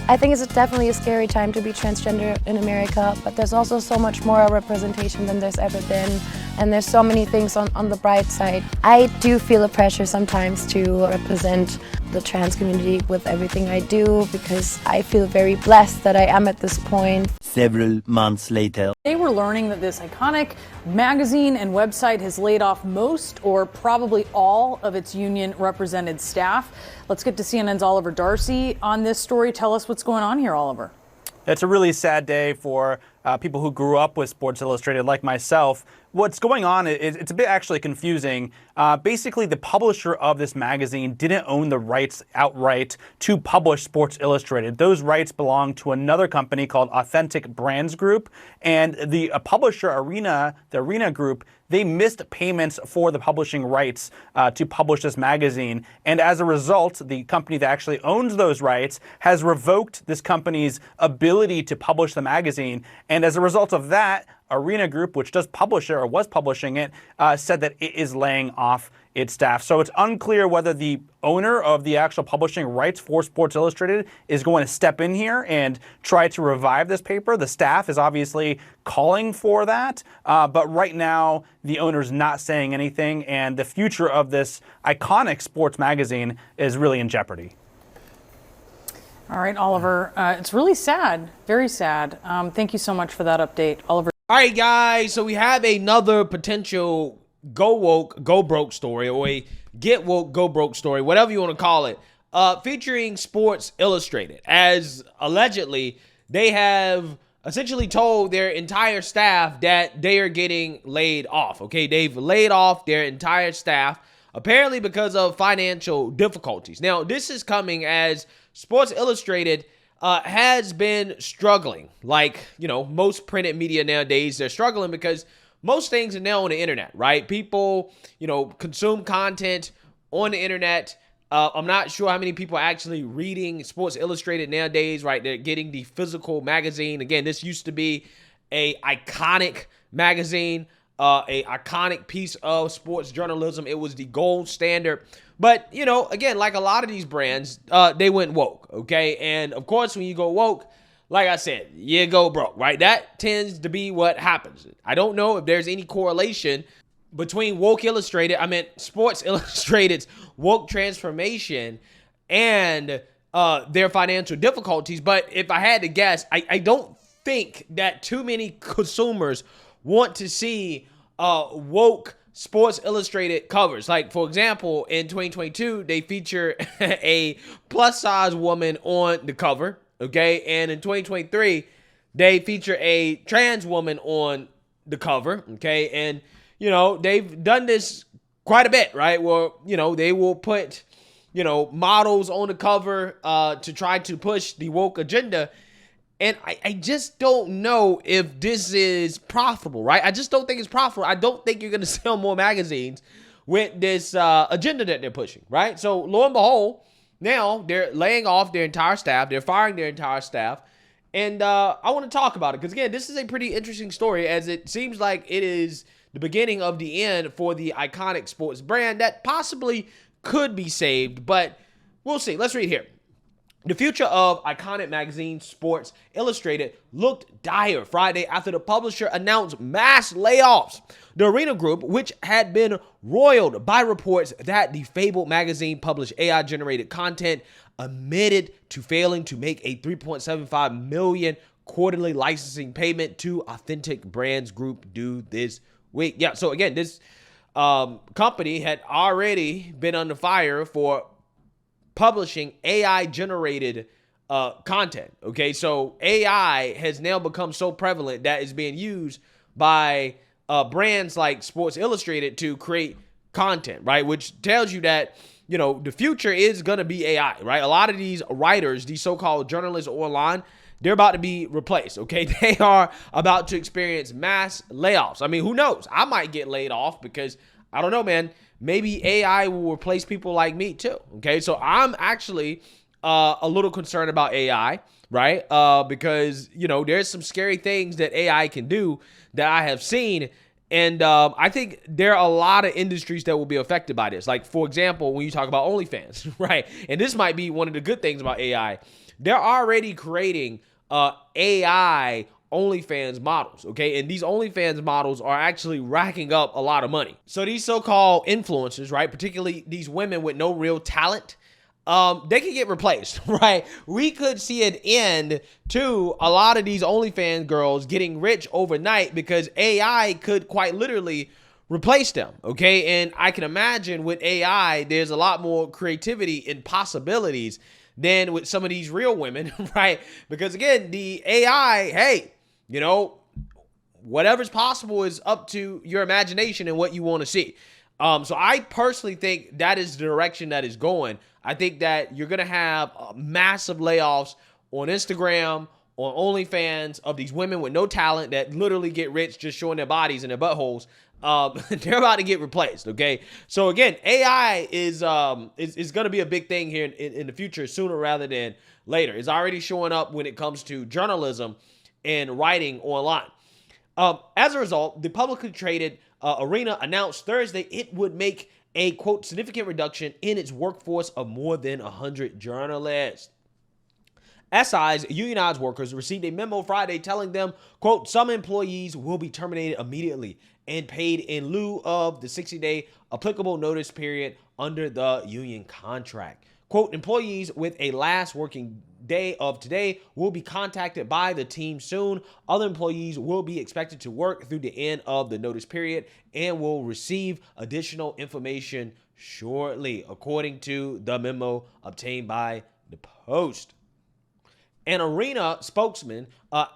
I think it's definitely a scary time to be transgender in America, but there's also so much more representation than there's ever been, and there's so many things on the bright side. I do feel a pressure sometimes to represent the trans community with everything I do, because I feel very blessed that I am at this point. Several months later. Today we're learning that this iconic magazine and website has laid off most or probably all of its union-represented staff. Let's get to CNN's Oliver Darcy on this story. Tell us what's going on here, Oliver. It's a really sad day for people who grew up with Sports Illustrated like myself. What's going on is it's a bit actually confusing. Basically, the publisher of this magazine didn't own the rights outright to publish Sports Illustrated. Those rights belong to another company called Authentic Brands Group, and the publisher the Arena Group, they missed payments for the publishing rights to publish this magazine. And as a result, the company that actually owns those rights has revoked this company's ability to publish the magazine. And as a result of that, Arena Group, which does publish it or was publishing it, said that it is laying off its staff. So it's unclear whether the owner of the actual publishing rights for Sports Illustrated is going to step in here and try to revive this paper. The staff is obviously calling for that, but right now the owner's not saying anything, and the future of this iconic sports magazine is really in jeopardy. All right, Oliver, it's really sad, very sad. Thank you so much for that update, Oliver. All right, guys, so we have another potential go woke, go broke story, or a get woke, go broke story, whatever you want to call it, featuring Sports Illustrated, as allegedly they have essentially told their entire staff that they are getting laid off. Okay, they've laid off their entire staff, apparently because of financial difficulties. Now, this is coming as Sports Illustrated has been struggling. Like, you know, most printed media nowadays, they're struggling because most things are now on the internet, right? People, you know, consume content on the internet. I'm not sure how many people are actually reading Sports Illustrated nowadays, right? They're getting the physical magazine. Again, this used to be a iconic magazine, a iconic piece of sports journalism. It was the gold standard. But, you know, again, like a lot of these brands, they went woke, okay? And, of course, when you go woke, like I said, you go broke, right? That tends to be what happens. I don't know if there's any correlation between Sports Illustrated's woke transformation and their financial difficulties. But if I had to guess, I don't think that too many consumers want to see woke Sports Illustrated covers. Like, for example, in 2022, they feature a plus-size woman on the cover, okay? And in 2023, they feature a trans woman on the cover, okay? And, you know, they've done this quite a bit, right? Well, you know, they will put, you know, models on the cover to try to push the woke agenda. And I just don't know if this is profitable, right? I just don't think it's profitable. I don't think you're going to sell more magazines with this agenda that they're pushing, right? So lo and behold, now they're laying off their entire staff. They're firing their entire staff. And I want to talk about it because, again, this is a pretty interesting story, as it seems like it is the beginning of the end for the iconic sports brand that possibly could be saved, but we'll see. Let's read here. The future of iconic magazine Sports Illustrated looked dire Friday after the publisher announced mass layoffs. The Arena Group, which had been roiled by reports that the fabled magazine published AI-generated content, admitted to failing to make a $3.75 million quarterly licensing payment to Authentic Brands Group due this week. Yeah, so again, this company had already been under fire for publishing AI-generated content, okay? So AI has now become so prevalent that it's being used by brands like Sports Illustrated to create content, right? Which tells you that, you know, the future is going to be AI, right? A lot of these writers, these so-called journalists online, they're about to be replaced, okay? They are about to experience mass layoffs. I mean, who knows? I might get laid off because, I don't know, man, maybe AI will replace people like me too, okay? So I'm actually a little concerned about AI, right? Because, you know, there's some scary things that AI can do that I have seen. And I think there are a lot of industries that will be affected by this. Like, for example, when you talk about OnlyFans, right? And this might be one of the good things about AI. They're already creating AI OnlyFans models, okay? And these OnlyFans models are actually racking up a lot of money. So these so-called influencers, right, particularly these women with no real talent, they can get replaced, right? We could see an end to a lot of these OnlyFans girls getting rich overnight because AI could quite literally replace them, okay? And I can imagine with AI, there's a lot more creativity and possibilities than with some of these real women, right? Because again, the AI, hey, you know, whatever's possible is up to your imagination and what you want to see. So I personally think that is the direction that is going. I think that you're going to have massive layoffs on Instagram, on OnlyFans, of these women with no talent that literally get rich just showing their bodies and their buttholes. They're about to get replaced, okay? So again, AI is going to be a big thing here in the future, sooner rather than later. It's already showing up when it comes to journalism and writing online. As a result, the publicly traded Arena announced Thursday it would make a, quote, significant reduction in its workforce of more than 100 journalists. SI's unionized workers received a memo Friday telling them, quote, some employees will be terminated immediately and paid in lieu of the 60-day applicable notice period under the union contract. Quote, employees with a last working day of today will be contacted by the team soon. Other employees will be expected to work through the end of the notice period and will receive additional information shortly, according to the memo obtained by the Post. An Arena spokesman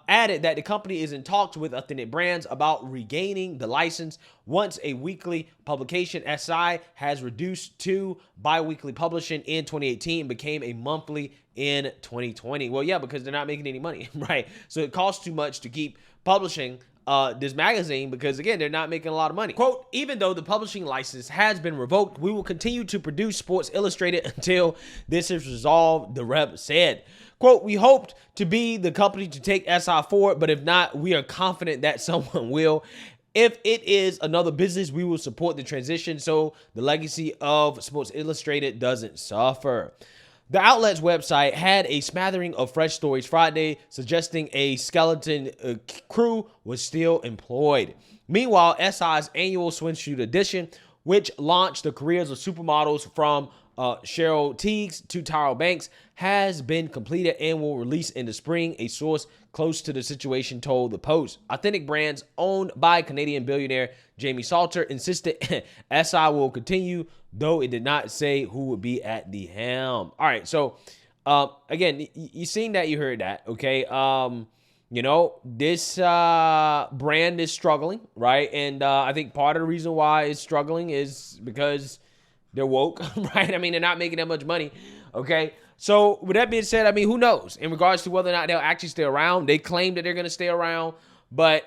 added that the company is in talks with Authentic Brands about regaining the license once a weekly publication. SI has reduced to bi-weekly publishing in 2018 and became a monthly in 2020. Well, yeah, because they're not making any money, right? So it costs too much to keep publishing this magazine because, again, they're not making a lot of money. Quote, even though the publishing license has been revoked, we will continue to produce Sports Illustrated until this is resolved, the rep said. Quote, we hoped to be the company to take SI forward, but if not, we are confident that someone will. If it is another business, we will support the transition so the legacy of Sports Illustrated doesn't suffer. The outlet's website had a smattering of fresh stories Friday, suggesting a skeleton crew was still employed. Meanwhile, SI's annual swimsuit edition, which launched the careers of supermodels from Cheryl Tiegs to Tyra Banks, has been completed and will release in the spring, a source close to the situation told the Post. Authentic Brands, owned by Canadian billionaire Jamie Salter, insisted SI will continue, though it did not say who would be at the helm. All right, so again, you seen that, you heard that, okay? You know, this brand is struggling, right? And I think part of the reason why it's struggling is because they're woke, right? I mean, they're not making that much money, okay? So with that being said, I mean, who knows in regards to whether or not they'll actually stay around. They claim that they're going to stay around, but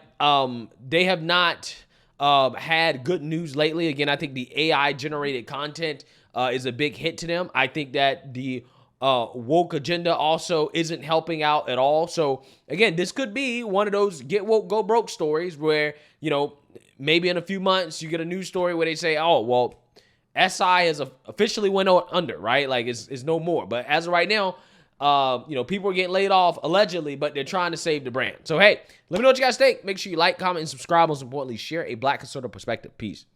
they have not had good news lately. Again, I think the AI-generated content is a big hit to them. I think that the woke agenda also isn't helping out at all. So again, this could be one of those get woke, go broke stories where, you know, maybe in a few months you get a news story where they say, oh, well, SI has officially went under, right? Like it's no more. But as of right now, you know, people are getting laid off allegedly, but they're trying to save the brand. So, hey, let me know what you guys think. Make sure you like, comment, and subscribe. Most importantly, share a Black conservative perspective. Peace.